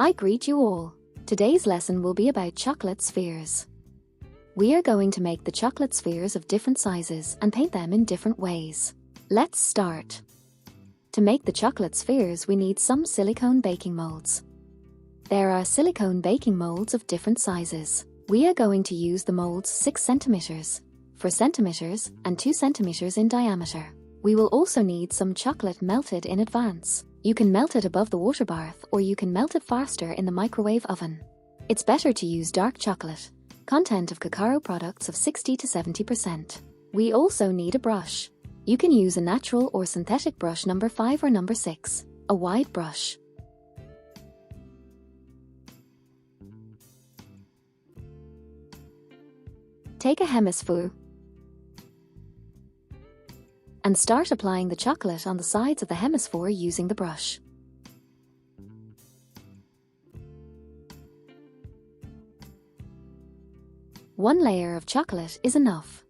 I greet you all. Today's lesson will be about chocolate spheres. We are going to make the chocolate spheres of different sizes and paint them in different ways. Let's start. To make the chocolate spheres, we need some silicone baking molds. There are silicone baking molds of different sizes. We are going to use the molds 6 centimeters, 4 centimeters, and 2 centimeters in diameter. We will also need some chocolate melted in advance. You can melt it above the water bath or you can melt it faster in the microwave oven. It's better to use dark chocolate, content of cacao products of 60 to 70%. We also need a brush. You can use a natural or synthetic brush number 5 or number 6, a wide brush. Take a hemisphere and start applying the chocolate on the sides of the hemisphere using the brush. One layer of chocolate is enough.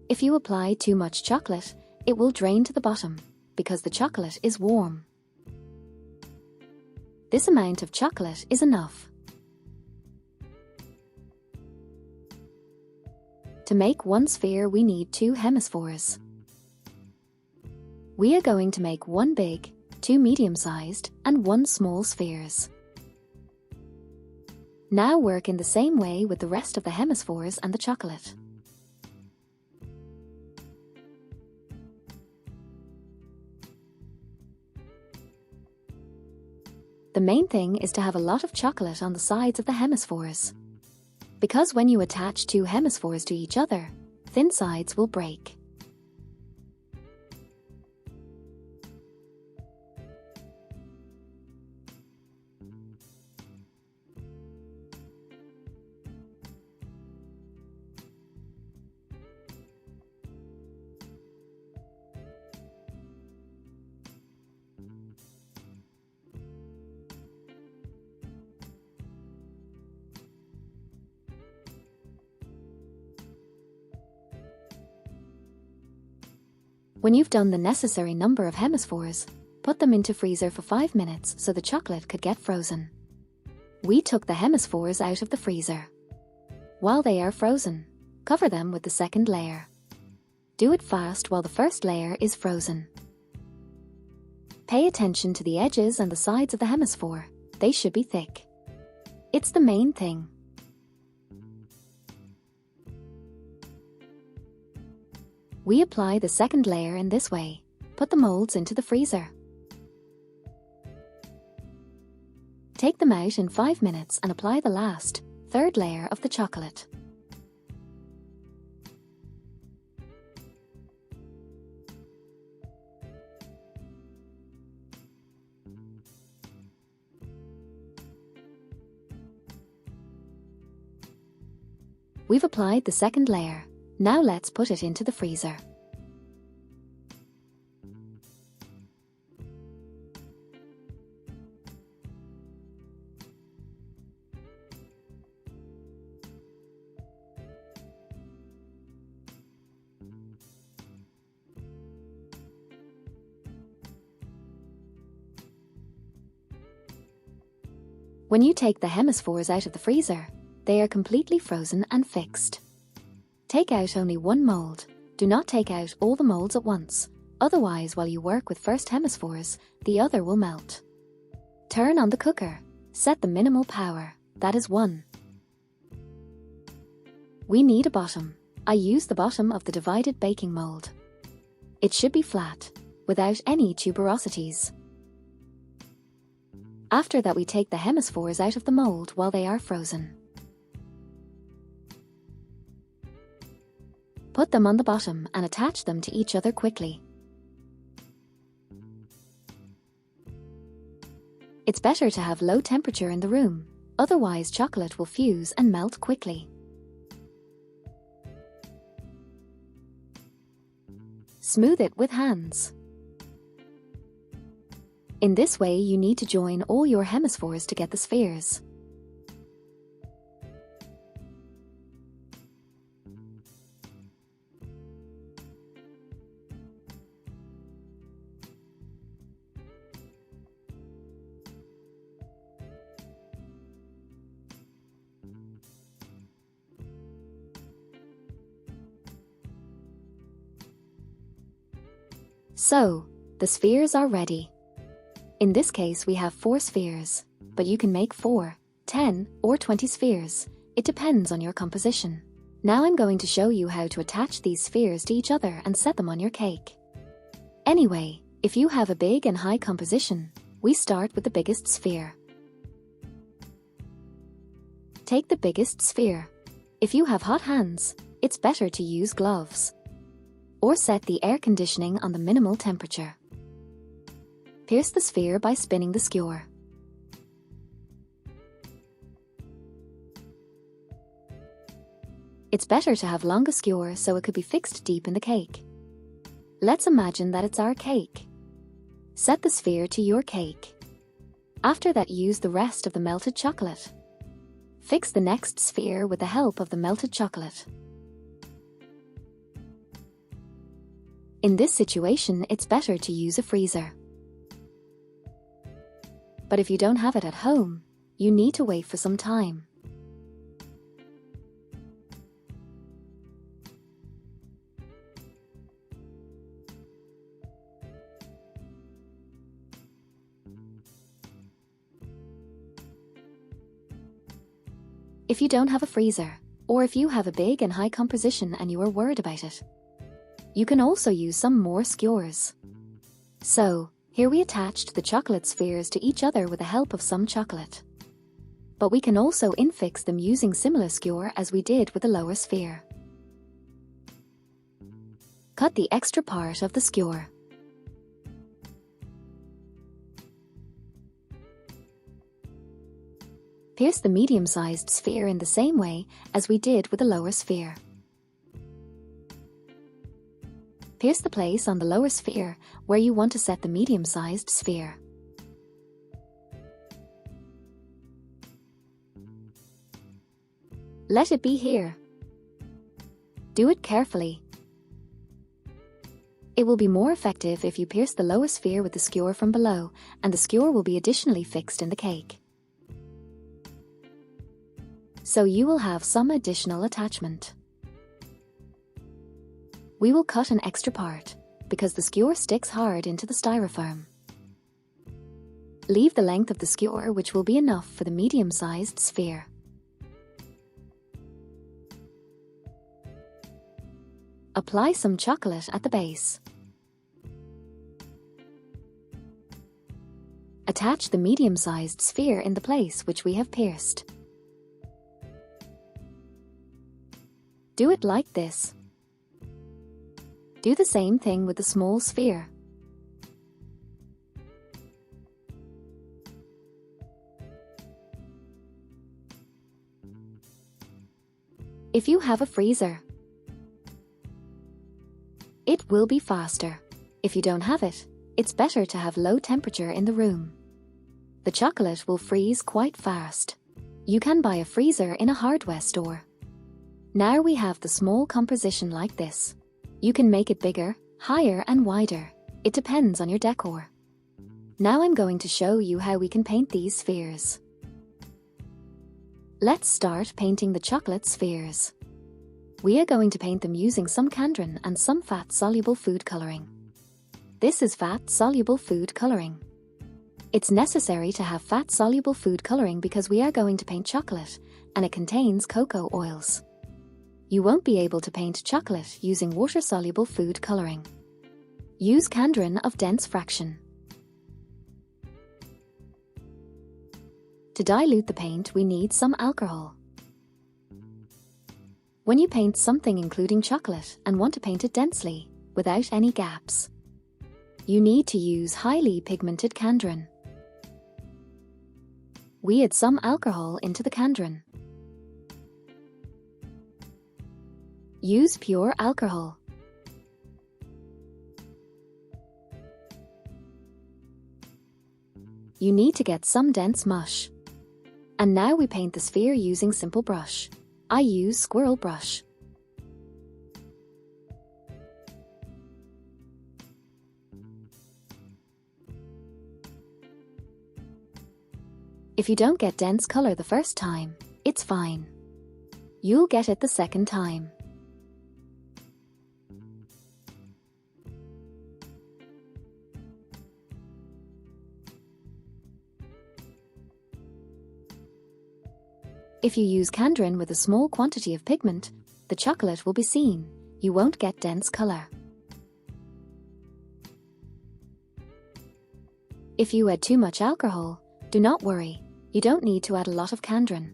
If you apply too much chocolate, it will drain to the bottom because the chocolate is warm. This amount of chocolate is enough. To make one sphere, we need 2 hemispheres. We are going to make 1 big, 2 medium-sized, and 1 small spheres. Now work in the same way with the rest of the hemispheres and the chocolate. The main thing is to have a lot of chocolate on the sides of the hemispheres. Because when you attach 2 hemispheres to each other, thin sides will break. When you've done the necessary number of hemispheres, put them into freezer for 5 minutes so the chocolate could get frozen. We took the hemispheres out of the freezer. While they are frozen, cover them with the second layer. Do it fast while the first layer is frozen. Pay attention to the edges and the sides of the hemisphere. They should be thick. It's the main thing. We apply the second layer in this way. Put the molds into the freezer. Take them out in 5 minutes and apply the last, third layer of the chocolate. We've applied the second layer. Now let's put it into the freezer. When you take the hemispheres out of the freezer, they are completely frozen and fixed. Take out only 1 mold. Do not take out all the molds at once, otherwise while you work with first hemispheres, the other will melt. Turn on the cooker. Set the minimal power, that is 1. We need a bottom. I use the bottom of the divided baking mold. It should be flat, without any tuberosities. After that, we take the hemispheres out of the mold while they are frozen. Put them on the bottom and attach them to each other quickly. It's better to have low temperature in the room, otherwise chocolate will fuse and melt quickly. Smooth it with hands. In this way, you need to join all your hemispheres to get the spheres. So, the spheres are ready. In this case we have 4 spheres, but you can make 4, 10, or 20 spheres. It depends on your composition. Now I'm going to show you how to attach these spheres to each other and set them on your cake. Anyway, if you have a big and high composition, we start with the biggest sphere. Take the biggest sphere. If you have hot hands, it's better to use gloves. Or set the air conditioning on the minimal temperature. Pierce the sphere by spinning the skewer. It's better to have longer skewer so it could be fixed deep in the cake. Let's imagine that it's our cake. Set the sphere to your cake. After that, use the rest of the melted chocolate. Fix the next sphere with the help of the melted chocolate. In this situation, it's better to use a freezer. But if you don't have it at home, you need to wait for some time. If you don't have a freezer, or if you have a big and high composition and you are worried about it, you can also use some more skewers. So, here we attached the chocolate spheres to each other with the help of some chocolate. But we can also infix them using similar skewer as we did with the lower sphere. Cut the extra part of the skewer. Pierce the medium-sized sphere in the same way as we did with the lower sphere. Pierce the place on the lower sphere where you want to set the medium-sized sphere. Let it be here. Do it carefully. It will be more effective if you pierce the lower sphere with the skewer from below, and the skewer will be additionally fixed in the cake. So you will have some additional attachment. We will cut an extra part, because the skewer sticks hard into the styrofoam. Leave the length of the skewer, which will be enough for the medium-sized sphere. Apply some chocolate at the base. Attach the medium-sized sphere in the place which we have pierced. Do it like this. Do the same thing with the small sphere. If you have a freezer, it will be faster. If you don't have it, it's better to have low temperature in the room. The chocolate will freeze quite fast. You can buy a freezer in a hardware store. Now we have the small composition like this. You can make it bigger, higher and wider. It depends on your decor. Now I'm going to show you how we can paint these spheres. Let's start painting the chocolate spheres. We are going to paint them using some Candron and some fat-soluble food coloring. This is fat-soluble food coloring. It's necessary to have fat-soluble food coloring because we are going to paint chocolate, and it contains cocoa oils. You won't be able to paint chocolate using water-soluble food coloring. Use Candron of dense fraction. To dilute the paint, we need some alcohol. When you paint something including chocolate and want to paint it densely, without any gaps, you need to use highly pigmented Candron. We add some alcohol into the Candron. Use pure alcohol. You need to get some dense mush. And now we paint the sphere using simple brush. I use squirrel brush. If you don't get dense color the first time, it's fine. You'll get it the second time. If you use Candrin with a small quantity of pigment, the chocolate will be seen. You won't get dense color. If you add too much alcohol, do not worry, you don't need to add a lot of Candrin.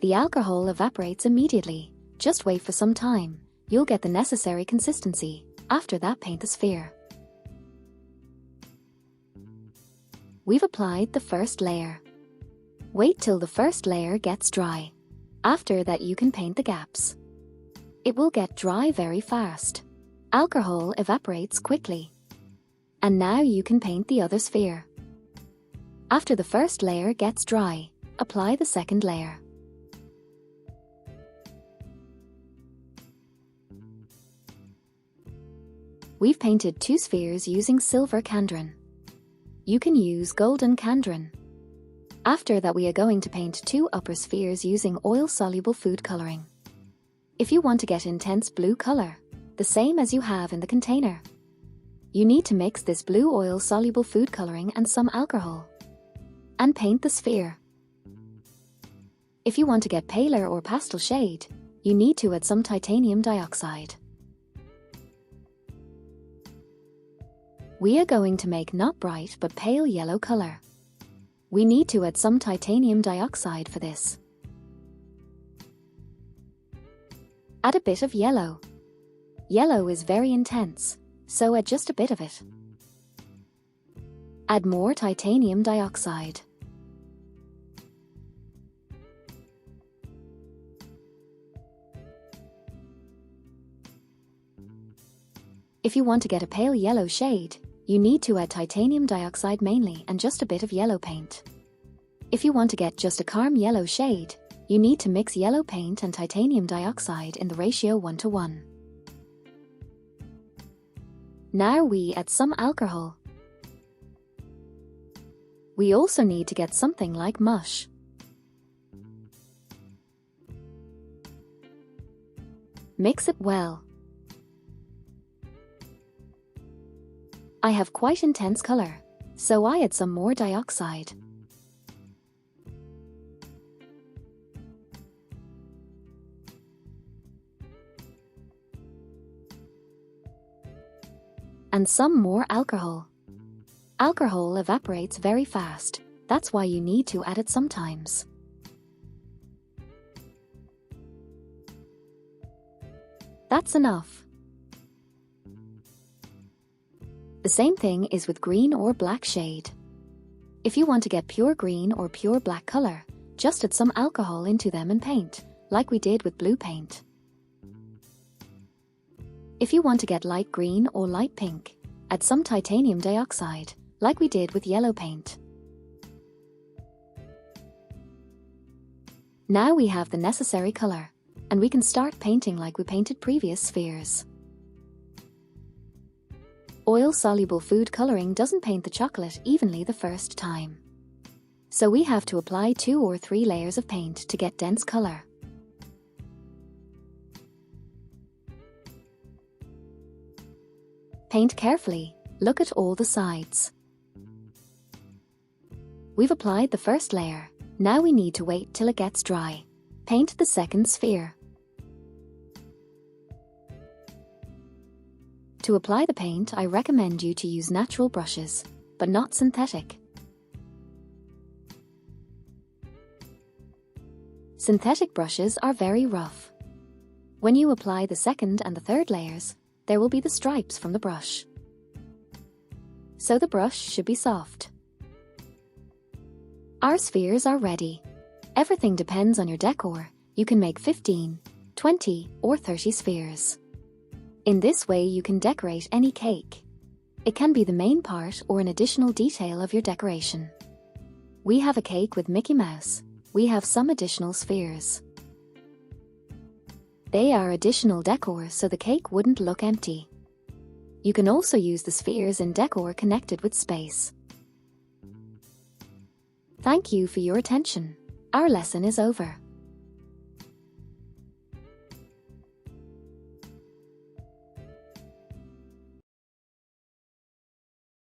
The alcohol evaporates immediately. Just wait for some time. You'll get the necessary consistency. After that, paint the sphere. We've applied the first layer. Wait till the first layer gets dry. After that, you can paint the gaps. It will get dry very fast. Alcohol evaporates quickly. And now you can paint the other sphere. After the first layer gets dry, apply the second layer. We've painted 2 spheres using silver Candrin. You can use golden Candrin. After that, we are going to paint 2 upper spheres using oil-soluble food coloring. If you want to get intense blue color, the same as you have in the container, you need to mix this blue oil-soluble food coloring and some alcohol, and paint the sphere. If you want to get paler or pastel shade, you need to add some titanium dioxide. We are going to make not bright but pale yellow color. We need to add some titanium dioxide for this. Add a bit of yellow. Yellow is very intense, so add just a bit of it. Add more titanium dioxide. If you want to get a pale yellow shade, you need to add titanium dioxide mainly and just a bit of yellow paint. If you want to get just a calm yellow shade, you need to mix yellow paint and titanium dioxide in the ratio 1:1. Now we add some alcohol. We also need to get something like mush. Mix it well. I have quite intense color, so I add some more dioxide. And some more alcohol. Alcohol evaporates very fast, that's why you need to add it sometimes. That's enough. The same thing is with green or black shade. If you want to get pure green or pure black color, just add some alcohol into them and paint, like we did with blue paint. If you want to get light green or light pink, add some titanium dioxide, like we did with yellow paint. Now we have the necessary color, and we can start painting like we painted previous spheres. Oil-soluble food coloring doesn't paint the chocolate evenly the first time. So we have to apply 2 or 3 layers of paint to get dense color. Paint carefully, look at all the sides. We've applied the first layer, now we need to wait till it gets dry. Paint the second sphere. To apply the paint, I recommend you to use natural brushes, but not synthetic. Synthetic brushes are very rough. When you apply the second and the third layers, there will be the stripes from the brush. So the brush should be soft. Our spheres are ready. Everything depends on your decor. You can make 15, 20, or 30 spheres. In this way you can decorate any cake. It can be the main part or an additional detail of your decoration. We have a cake with Mickey Mouse. We have some additional spheres. They are additional decor so the cake wouldn't look empty. You can also use the spheres in decor connected with space. Thank you for your attention. Our lesson is over.